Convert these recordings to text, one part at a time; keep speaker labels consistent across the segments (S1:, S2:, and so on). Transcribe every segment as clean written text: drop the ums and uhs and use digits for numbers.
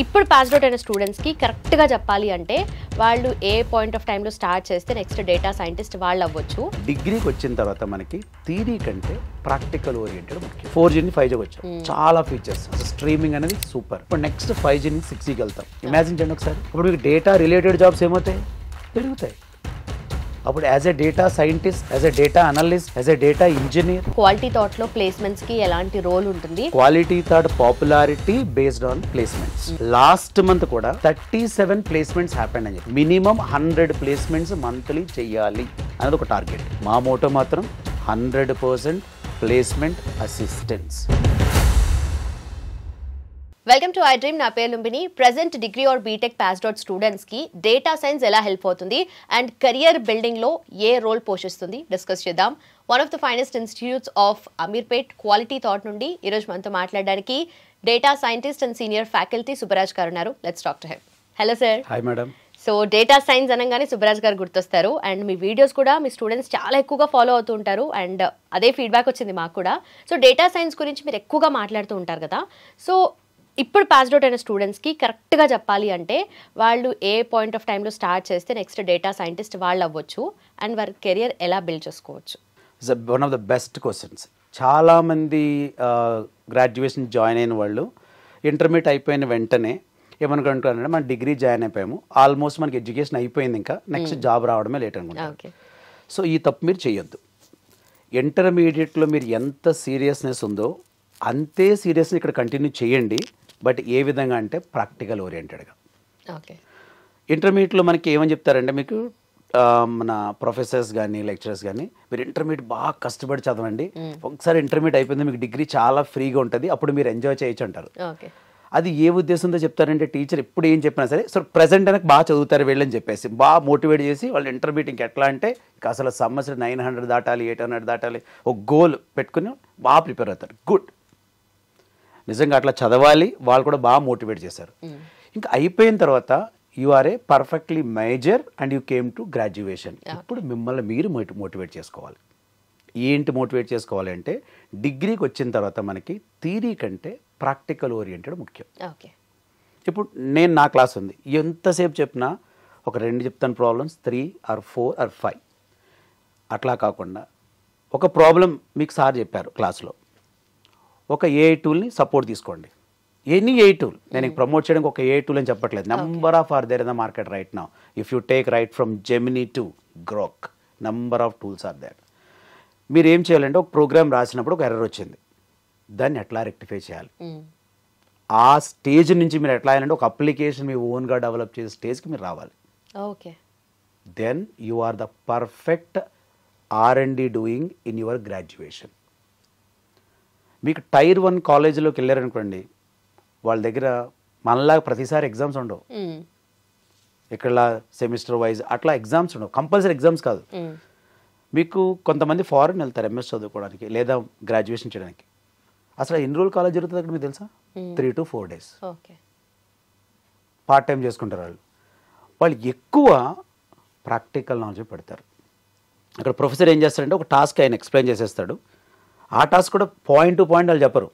S1: ఇప్పుడు passed out అయిన స్టూడెంట్స్కి కరెక్ట్గా చెప్పాలి అంటే వాళ్ళు ఏ పాయింట్ ఆఫ్ టైంలో స్టార్ట్ చేస్తే నెక్స్ట్ డేటా సైంటిస్ట్ వాళ్ళు అవ్వచ్చు.
S2: డిగ్రీకి వచ్చిన తర్వాత మనకి థియరీ కంటే ప్రాక్టికల్ ఓరియంటెడ్ ముఖ్యం. 4G నుంచి 5G వచ్చాం, చాలా ఫీచర్స్, అసలు స్ట్రీమింగ్ అనేది సూపర్. ఇప్పుడు నెక్స్ట్ 5G నుంచి 6Gకి వెళ్తాం. ఇమాజిన్ చేయండి ఒకసారి, ఇప్పుడు మీకు డేటా రిలేటెడ్ జాబ్స్ ఏమవుతాయి, పెరుగుతాయి. అప్పుడు as a data scientist, as a data analyst, as a data engineer.
S1: Quality థాట్లో ప్లేస్మెంట్స్కి ఎలాంటి రోల్ ఉంటుంది?
S2: Quality Thought popularity based on placements. Last month కూడా 37 ప్లేస్మెంట్స్ హ్యాపెండ్ అని చెప్పి మినిమం 100 ప్లేస్మెంట్స్ మంత్లీ చెయ్యాలి అనేది ఒక టార్గెట్. మా మోటో మాత్రం 100% placement assistance.
S1: Welcome to I dream. నా పేరు Lumbini. Present degree or B Tech passed out స్టూడెంట్స్కి డేటా సైన్స్ ఎలా హెల్ప్ అవుతుంది అండ్ కెరియర్ బిల్డింగ్లో ఏ రోల్ పోషిస్తుంది డిస్కస్ చేద్దాం. One of the finest institutes of Ameerpet Quality Thought నుండి ఈరోజు మనతో మాట్లాడడానికి data scientist and senior faculty Subbaraj garu ఉన్నారు. Let's talk to him. Hello sir.
S2: Hi madam.
S1: So data science అనగానే సుబ్బరాజ్ గారు గుర్తొస్తారు అండ్ మీ వీడియోస్ కూడా మీ స్టూడెంట్స్ చాలా ఎక్కువగా ఫాలో అవుతూ ఉంటారు అండ్ అదే ఫీడ్బ్యాక్ వచ్చింది మాకు కూడా. సో డేటా సైన్స్ గురించి మీరు ఎక్కువగా మాట్లాడుతూ ఉంటారు కదా. సో ఇప్పుడు పాస్డ్ అవుట్ అయిన స్టూడెంట్స్కి కరెక్ట్గా చెప్పాలి అంటే వాళ్ళు ఏ పాయింట్ ఆఫ్ టైంలో స్టార్ట్ చేస్తే నెక్స్ట్ డేటా సైంటిస్ట్ వాళ్ళు అవ్వచ్చు అండ్ వారి కెరియర్ ఎలా బిల్డ్ చేసుకోవచ్చు?
S2: One of the best questions. చాలామంది గ్రాడ్యుయేషన్ జాయిన్ అయిన వాళ్ళు ఇంటర్మీడియట్ అయిపోయిన వెంటనే ఏమనుకుంటున్నారంటే మనం డిగ్రీ జాయిన్ అయిపోయాము, ఆల్మోస్ట్ మనకి ఎడ్యుకేషన్ అయిపోయింది, ఇంకా నెక్స్ట్ జాబ్ రావడమే లేట్ అనుకుంటారు. సో ఈ తప్పు మీరు చేయొద్దు. ఇంటర్మీడియట్లో మీరు ఎంత సీరియస్నెస్ ఉందో అంతే సీరియస్నెస్ ఇక్కడ కంటిన్యూ చేయండి. బట్ ఏ విధంగా అంటే ప్రాక్టికల్ ఓరియంటెడ్గా. ఇంటర్మీడియట్లో మనకి ఏమని చెప్తారంటే మీకు మన ప్రొఫెసర్స్ కానీ లెక్చరర్స్ కానీ మీరు ఇంటర్మీడియట్ బాగా కష్టపడి చదవండి, ఒకసారి ఇంటర్మీడియట్ అయిపోయింది మీకు డిగ్రీ చాలా ఫ్రీగా ఉంటుంది, అప్పుడు మీరు ఎంజాయ్ చేయొచ్చు అంటారు. అది ఏ ఉద్దేశంతో చెప్తారంటే టీచర్ ఎప్పుడు ఏం చెప్పినా సరే సో ప్రజెంట్ అనేది బాగా చదువుతారు వీళ్ళని చెప్పేసి బాగా మోటివేట్ చేసి వాళ్ళు ఇంటర్మీడియట్ ఇంక ఎట్లా అంటే ఇంకా అసలు సంవత్సరం 900 దాటాలి 800 దాటాలి ఒక గోల్ పెట్టుకుని బాగా ప్రిపేర్ అవుతారు. గుడ్, నిజంగా అట్లా చదవాలి. వాళ్ళు కూడా బాగా మోటివేట్ చేశారు. ఇంకా అయిపోయిన తర్వాత you are a perfectly major and you came to graduation. ఇప్పుడు మిమ్మల్ని మీరు మోటివేట్ చేసుకోవాలి. ఏంటి మోటివేట్ చేసుకోవాలి అంటే డిగ్రీకి వచ్చిన తర్వాత మనకి థియరీ కంటే ప్రాక్టికల్ ఓరియంటెడ్ ముఖ్యం. ఇప్పుడు నేను నా క్లాస్ ఉంది, ఎంతసేపు చెప్పినా ఒక 2 చెప్తాను ప్రాబ్లమ్స్, 3 or 4 or 5 అట్లా కాకుండా ఒక ప్రాబ్లం మీకు సార్ చెప్పారు క్లాస్లో, ఒక ఏఐ టూల్ని సపోర్ట్ తీసుకోండి. ఎనీ ఏఐ టూల్, నేను ప్రమోట్ చేయడానికి ఒక ఏఐ టూల్ అని చెప్పట్లేదు. Number of are there in the market right now. If you take right from Gemini to Grok, number of tools are there. మీరు ఏం చేయాలంటే ఒక ప్రోగ్రామ్ రాసినప్పుడు ఒక ఎర్రర్ వచ్చింది, దాన్ని ఎట్లా రెక్టిఫై చేయాలి, ఆ స్టేజ్ నుంచి మీరు ఎట్లా అయ్యాలంటే ఒక అప్లికేషన్ మీ ఓన్గా డెవలప్ చేసే స్టేజ్కి మీరు రావాలి. Then you are the perfect R&D doing in your graduation. మీకు టైర్ 1 కాలేజీలోకి వెళ్ళారనుకోండి, వాళ్ళ దగ్గర మనలాగా ప్రతిసారి ఎగ్జామ్స్ ఉండవు. ఇక్కడ సెమిస్టర్ వైజ్ అట్లా ఎగ్జామ్స్ ఉండవు, కంపల్సరీ ఎగ్జామ్స్ కాదు. మీకు కొంతమంది ఫారెన్ వెళ్తారు ఎంఎస్ చదువుకోవడానికి లేదా గ్రాడ్యుయేషన్ చేయడానికి. అసలు ఎన్ని రోజులు కాలేజ్ జరుగుతుంది అక్కడ మీకు తెలుసా? 3 to 4 days పార్ట్ టైం చేసుకుంటారు వాళ్ళు. వాళ్ళు ఎక్కువ ప్రాక్టికల్ నాలెడ్జ్ పెడతారు. అక్కడ ప్రొఫెసర్ ఏం చేస్తారంటే ఒక టాస్క్ ఆయన ఎక్స్ప్లెయిన్ చేసేస్తాడు, ఆ టాస్క్ కూడా పాయింట్ టు పాయింట్ వాళ్ళు చెప్పరు,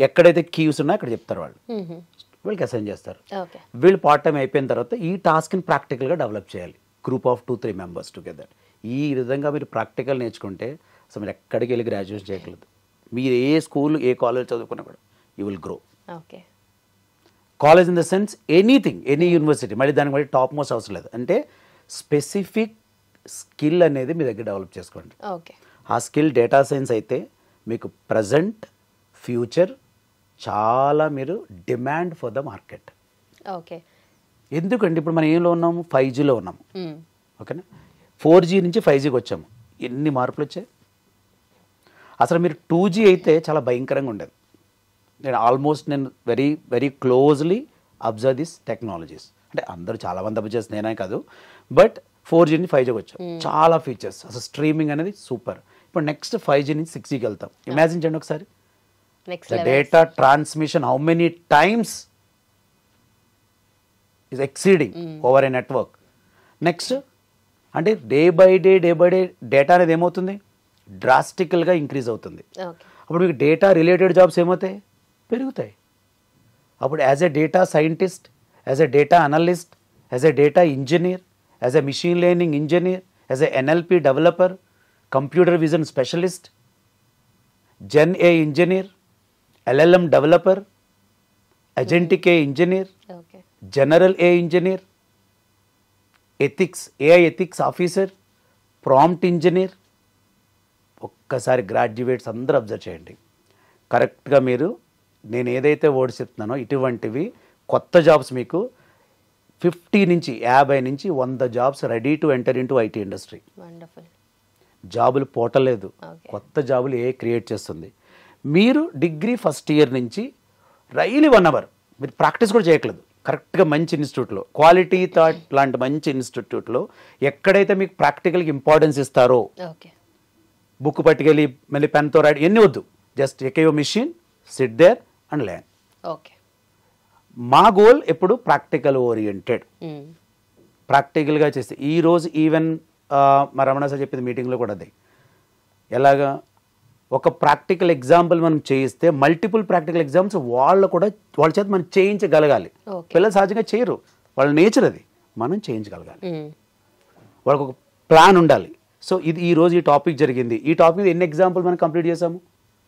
S2: ఎక్కడైతే కీస్ ఉన్నాయో అక్కడ చెప్తారు వాళ్ళు, వీళ్ళకి అసైన్ చేస్తారు. వీళ్ళు పార్ట్ టైం అయిపోయిన తర్వాత ఈ టాస్క్ని ప్రాక్టికల్గా డెవలప్ చేయాలి, గ్రూప్ ఆఫ్ 2-3 members టుగెదర్. ఈ విధంగా మీరు ప్రాక్టికల్ నేర్చుకుంటే అసలు మీరు ఎక్కడికి వెళ్ళి గ్రాడ్యుయేషన్ చేయగలదు. మీరు ఏ స్కూల్ ఏ కాలేజ్ చదువుకున్నా కూడా you will grow. College in the sense anything, any university, మళ్ళీ దానికి మళ్ళీ టాప్ మోస్ట్ అవసరం లేదు. అంటే స్పెసిఫిక్ స్కిల్ అనేది మీ దగ్గర డెవలప్ చేసుకోండి. ఆ స్కిల్ డేటా సైన్స్ అయితే మీకు ప్రజెంట్ ఫ్యూచర్ చాలా మీరు డిమాండ్ ఫర్ ద మార్కెట్. ఎందుకంటే ఇప్పుడు మనం ఏంలో ఉన్నాము, 5Gలో ఉన్నాము. ఓకేనా, 4G నుంచి 5Gకి వచ్చాము. ఎన్ని మార్పులు వచ్చాయి. అసలు మీరు 2G అయితే చాలా భయంకరంగా ఉండేది. నేను very very closely observe this technologies. అంటే అందరూ చాలామంది అబ్జర్వ్ చేసి నేనే కాదు, బట్ 4G నుంచి 5Gకి వచ్చాం, చాలా ఫీచర్స్, అసలు స్ట్రీమింగ్ అనేది సూపర్. ఇప్పుడు నెక్స్ట్ 5G నుంచి 6Gకి వెళ్తాం. ఇమాజిన్ చేయండి ఒకసారి, the data transmission how many times is exceeding over a network. Next అంటే డే బై డే డేటా అనేది ఏమవుతుంది, డ్రాస్టికల్గా ఇంక్రీజ్ అవుతుంది. అప్పుడు మీకు డేటా రిలేటెడ్ జాబ్స్ ఏమవుతాయి, పెరుగుతాయి. అప్పుడు as a data scientist, as a data analyst, as a data engineer, as a machine learning engineer, as a NLP developer, computer vision specialist, gen AI engineer, LLM developer, agentic AI engineer, general AI engineer, ethics AI ethics officer, prompt engineer. ఒక్కసారి graduates అందరూ observe చేయండి. కరెక్ట్గా మీరు నేను ఏదైతే words చెప్తున్నానో ఇటువంటివి కొత్త జాబ్స్ మీకు 50 నుంచి 50 నుంచి 100 jobs ready to enter in to IT industry. జాబులు పోటలేదు, కొత్త జాబులు ఏ క్రియేట్ చేస్తుంది. మీరు డిగ్రీ ఫస్ట్ ఇయర్ నుంచి రైలీ 1 అవర్ మీరు ప్రాక్టీస్ కూడా చేయట్లేదు. కరెక్ట్గా మంచి ఇన్స్టిట్యూట్లో, క్వాలిటీ థాట్ లాంటి మంచి ఇన్స్టిట్యూట్లో ఎక్కడైతే మీకు ప్రాక్టికల్కి ఇంపార్టెన్స్ ఇస్తారో, బుక్ పట్టుకెళ్ళి మళ్ళీ పెన్తో రాయడం ఎన్ని వద్దు, జస్ట్ ఎకే machine, sit there and learn. మా గోల్ ఎప్పుడు ప్రాక్టికల్ ఓరియంటెడ్, ప్రాక్టికల్గా చేస్తే. ఈరోజు ఈవెన్ మా రమణ సార్ చెప్పేది మీటింగ్లో కూడా అదే, ఎలాగా ఒక ప్రాక్టికల్ ఎగ్జాంపుల్ మనం చేయిస్తే మల్టిపుల్ ప్రాక్టికల్ ఎగ్జామ్స్ వాళ్ళ చేత మనం చేయించగలగాలి. పిల్లలు సహజంగా చేయరు, వాళ్ళ నేచర్ అది, మనం చేయించగలగాలి. వాళ్ళకు ఒక ప్లాన్ ఉండాలి. సో ఇది ఈరోజు ఈ టాపిక్ జరిగింది, ఈ టాపిక్ ఎన్ని ఎగ్జాంపుల్ మనం కంప్లీట్ చేసాము.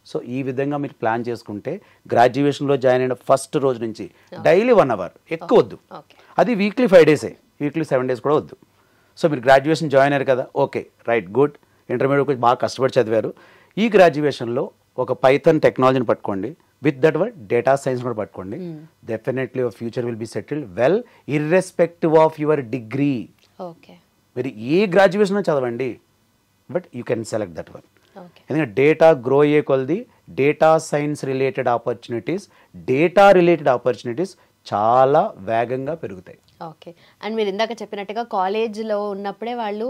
S2: సో ఈ విధంగా మీరు ప్లాన్ చేసుకుంటే గ్రాడ్యుయేషన్లో జాయిన్ అయిన ఫస్ట్ రోజు నుంచి డైలీ 1 అవర్, ఎక్కువ వద్దు, అది వీక్లీ 5 డేసే, వీక్లీ 7 డేస్ కూడా వద్దు. సో మీరు గ్రాడ్యుయేషన్ జాయిన్ అయ్యారు కదా, ఓకే రైట్ గుడ్, ఇంటర్మీడియట్ బాగా కష్టపడి చదివారు. ఈ గ్రాడ్యుయేషన్లో ఒక పైథాన్ టెక్నాలజీని పట్టుకోండి, with that word data science కూడా పట్టుకోండి. Definitely your future will be settled well irrespective of your degree. మీరు ఏ గ్రాడ్యుయేషన్ చదవండి, but you can select that one. ఎందుకంటే డేటా గ్రో అయ్యే కొలది data science related opportunities, data related opportunities చాలా వేగంగా పెరుగుతాయి.
S1: ఓకే. అండ్ మీరు ఇందాక చెప్పినట్టుగా కాలేజ్లో ఉన్నప్పుడే వాళ్ళు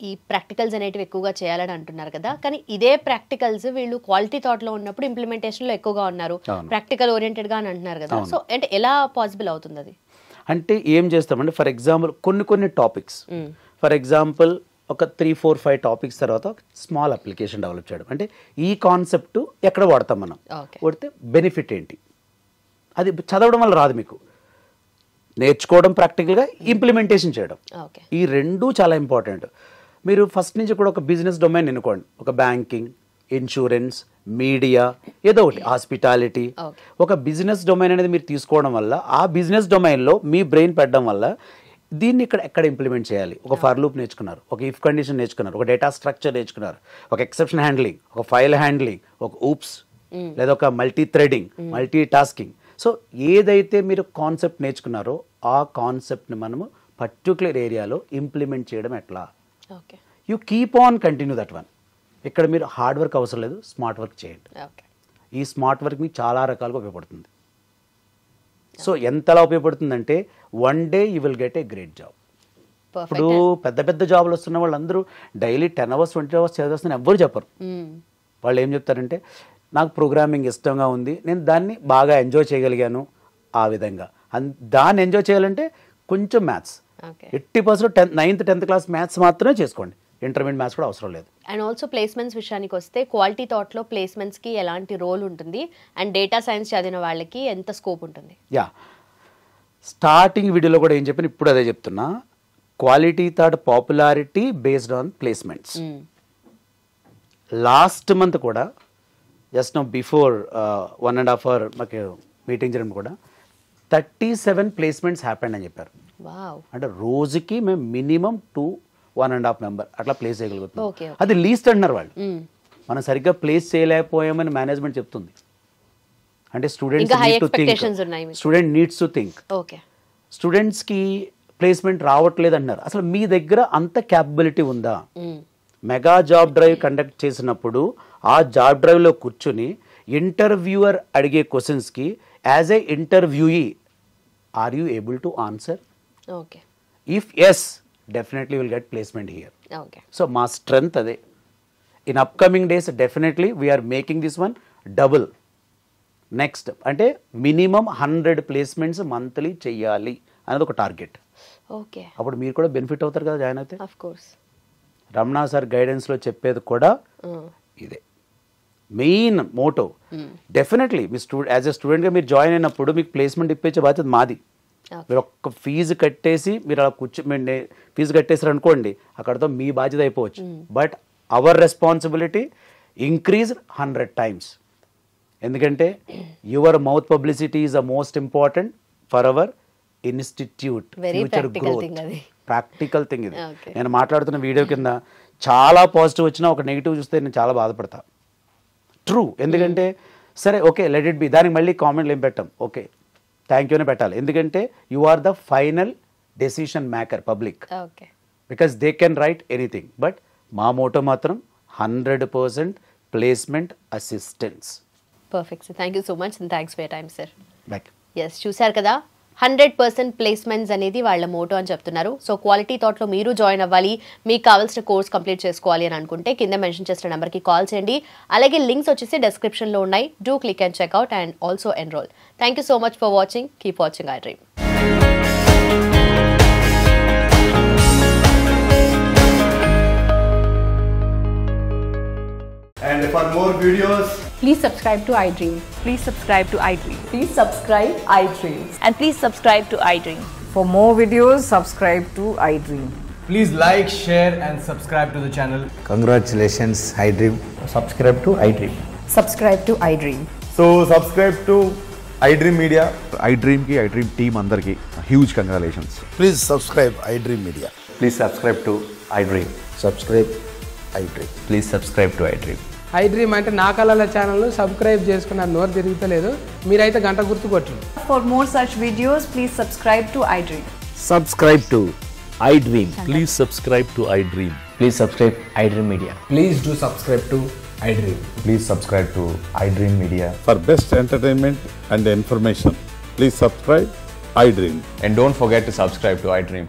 S1: ఈ ప్రాక్టికల్స్ అనేటివి ఎక్కువగా చేయాలని అంటున్నారు కదా, కానీ ఇదే ప్రాక్టికల్స్ వీళ్ళు క్వాలిటీ థాట్లో ఉన్నప్పుడు ఇంప్లిమెంటేషన్లో ఎక్కువగా ఉన్నారు, ప్రాక్టికల్ ఓరియంటెడ్గా అని అంటున్నారు కదా. సో అంటే ఎలా పాసిబుల్ అవుతుంది అది?
S2: అంటే ఏం చేస్తామంటే ఫర్ ఎగ్జాంపుల్ కొన్ని టాపిక్స్, ఫర్ ఎగ్జాంపుల్ ఒక 3-4-5 టాపిక్స్ తర్వాత స్మాల్ అప్లికేషన్ డెవలప్ చేయడం. అంటే ఈ కాన్సెప్ట్ ఎక్కడ వాడతాం మనం, వాడితే బెనిఫిట్ ఏంటి, అది చదవడం వల్ల రాదు మీకు, నేర్చుకోవడం ప్రాక్టికల్గా ఇంప్లిమెంటేషన్ చేయడం, ఈ రెండూ చాలా ఇంపార్టెంట్. మీరు ఫస్ట్ నుంచి కూడా ఒక బిజినెస్ డొమైన్ ఎన్నుకోండి, ఒక బ్యాంకింగ్, ఇన్సూరెన్స్, మీడియా, ఏదో ఒకటి, హాస్పిటాలిటీ. ఒక బిజినెస్ డొమైన్ అనేది మీరు తీసుకోవడం వల్ల ఆ బిజినెస్ డొమైన్లో మీ బ్రెయిన్ పెట్టడం వల్ల దీన్ని ఎక్కడ ఇంప్లిమెంట్ చేయాలి. ఒక ఫర్ లూప్ నేర్చుకున్నారు, ఒక ఇఫ్ కండిషన్ నేర్చుకున్నారు, ఒక డేటా స్ట్రక్చర్ నేర్చుకున్నారు, ఒక ఎక్సెప్షన్ హ్యాండ్లింగ్, ఒక ఫైల్ హ్యాండ్లింగ్, ఒక ఊప్స్, లేదా ఒక multi threading, multi tasking. So ఏదైతే మీరు కాన్సెప్ట్ నేర్చుకున్నారో ఆ కాన్సెప్ట్ని మనము పర్టికులర్ ఏరియాలో ఇంప్లిమెంట్ చేయడం ఎట్లా, you keep on continue that one. ఇక్కడ మీరు హార్డ్ వర్క్ అవసరం లేదు, స్మార్ట్ వర్క్ చేయండి. ఈ స్మార్ట్ వర్క్ మీకు చాలా రకాలుగా ఉపయోగపడుతుంది. సో ఎంతలా ఉపయోగపడుతుందంటే one day you will get a great job. ఇప్పుడు పెద్ద జాబ్లు వస్తున్న వాళ్ళందరూ డైలీ 10 hours 20 hours చదివేస్తారని ఎవ్వరు చెప్పరు. వాళ్ళు ఏం చెప్తారంటే నాకు ప్రోగ్రామింగ్ ఇష్టంగా ఉంది, నేను దాన్ని బాగా ఎంజాయ్ చేయగలిగాను. ఆ విధంగా దాన్ని ఎంజాయ్ చేయాలంటే కొంచెం maths, 80% 9th 10th class maths మాత్రమే చేసుకోండి, ఇంటర్మీడియట్ మ్యాథ్స్ కూడా అవసరం లేదు.
S1: అండ్ ఆల్సో ప్లేస్మెంట్స్ విషయానికి వస్తే క్వాలిటీ థాట్లో ప్లేస్మెంట్స్కి ఎలాంటి రోల్ ఉంటుంది అండ్ డేటా సైన్స్ చదివిన వాళ్ళకి ఎంత స్కోప్ ఉంటుంది?
S2: యా, స్టార్టింగ్ వీడియోలో కూడా ఏం చెప్పిన ఇప్పుడు అదే చెప్తున్నా, quality Thought popularity based on placements. Last month కూడా జస్ట్ నో బిఫోర్ 1.5 hour మాకు మీటింగ్ జరిగిన కూడా 37 ప్లేస్మెంట్స్ హ్యాపెండ్ అని చెప్పారు. అంటే రోజుకి మేము మినిమం 1.5 మెంబర్ అట్లా ప్లేస్ చేయగలుగుతాం. అది లీస్ట్ అంటున్నారు వాళ్ళు, మనం సరిగ్గా ప్లేస్ చేయలేకపోయామని మేనేజ్మెంట్ చెప్తుంది. అంటే స్టూడెంట్స్ నీడ్స్ టు థింక్, స్టూడెంట్స్కి ప్లేస్మెంట్ రావట్లేదు అంటున్నారు. అసలు మీ దగ్గర అంత క్యాపబిలిటీ ఉందా? మెగా జాబ్ డ్రైవ్ కండక్ట్ చేసినప్పుడు ఆ జాబ్ డ్రైవ్లో కూర్చుని ఇంటర్వ్యూయర్ అడిగే క్వశ్చన్స్కి as a interviewee are you able to answer? If yes, definitely will get placement here. So మా స్ట్రెంగ్త్ అదే. In upcoming days definitely we are making this one double. Next అంటే minimum 100 placements monthly చెయ్యాలి అనేది ఒక target. అప్పుడు మీరు కూడా benefit అవుతారు కదా జాయిన్ అయితే. రమణ సార్ గైడెన్స్లో చెప్పేది కూడా ఇదే, మెయిన్ మోటో. డెఫినెట్లీ మీ యాజ్ ఎ స్టూడెంట్గా మీరు జాయిన్ అయినప్పుడు మీకు ప్లేస్మెంట్ ఇప్పించే బాధ్యత మాది. మీరు ఒక్క ఫీజు కట్టేసి మీరు అలా ఫీజు కట్టేసారు అనుకోండి, అక్కడతో మీ బాధ్యత అయిపోవచ్చు. But our responsibility increase 100 times. ఎందుకంటే your mouth publicity is the most important for hour institute future growth. Practical thing ఇది. నేను మాట్లాడుతున్న వీడియో కింద చాలా పాజిటివ్ వచ్చినా ఒక నెగిటివ్ చూస్తే నేను చాలా బాధపడతా. ట్రూ. ఎందుకంటే సరే ఓకే లెట్ ఇట్ బి, దానికి మళ్ళీ కామెంట్లు ఏం పెట్టాం, ఓకే థ్యాంక్ యూ అని పెట్టాలి. ఎందుకంటే you are the final decision maker public, because they can write anything. But మా మోటో మాత్రం 100% placement assistance.
S1: Perfect sir, thank you so much and thanks for your time sir.
S2: Back.
S1: Yes, చూశారు కదా 100% placements అనేది వాళ్ళ Moto అని చెప్తున్నారు. So quality థాట్లో మీరు join అవ్వాలి, మీకు కావాల్సిన కోర్స్ కంప్లీట్ చేసుకోవాలి అని అనుకుంటే కింద మెన్షన్ చేసిన నెంబర్కి కాల్ చేయండి. అలాగే లింక్స్ వచ్చేసి డెస్క్రిప్షన్లో ఉన్నాయి. Do click and checkout and also enrol. Thank you so much for watching. Keep watching iDream.
S3: And for more videos,
S4: please subscribe to iDream.
S5: Please subscribe to iDream.
S4: Please subscribe iDream.
S5: And please subscribe to iDream.
S4: For more videos, subscribe to iDream.
S3: please like, share and subscribe to the channel.
S6: Congratulations, iDream.
S3: Subscribe to iDream.
S4: Subscribe to iDream.
S3: So subscribe to iDream Media.
S7: iDream ki iDream team andarki huge congratulations.
S6: Please subscribe iDream Media.
S8: Please subscribe to iDream.
S6: Subscribe iDream.
S8: Please subscribe to iDream.
S9: iDream అంటే నా కళల ఛానల్ను subscribe చేసుకున్న నోరు తిరుగుతలేదు, మీరైతే గంట గుర్తు కొట్టండి.
S4: For more such videos, please subscribe to iDream.
S6: Subscribe to iDream.
S10: Please subscribe to iDream.
S8: Please subscribe iDream Media.
S3: Please do subscribe to iDream.
S8: Please subscribe to iDream Media.
S7: For best entertainment and information, please subscribe iDream.
S8: And don't forget to subscribe to iDream.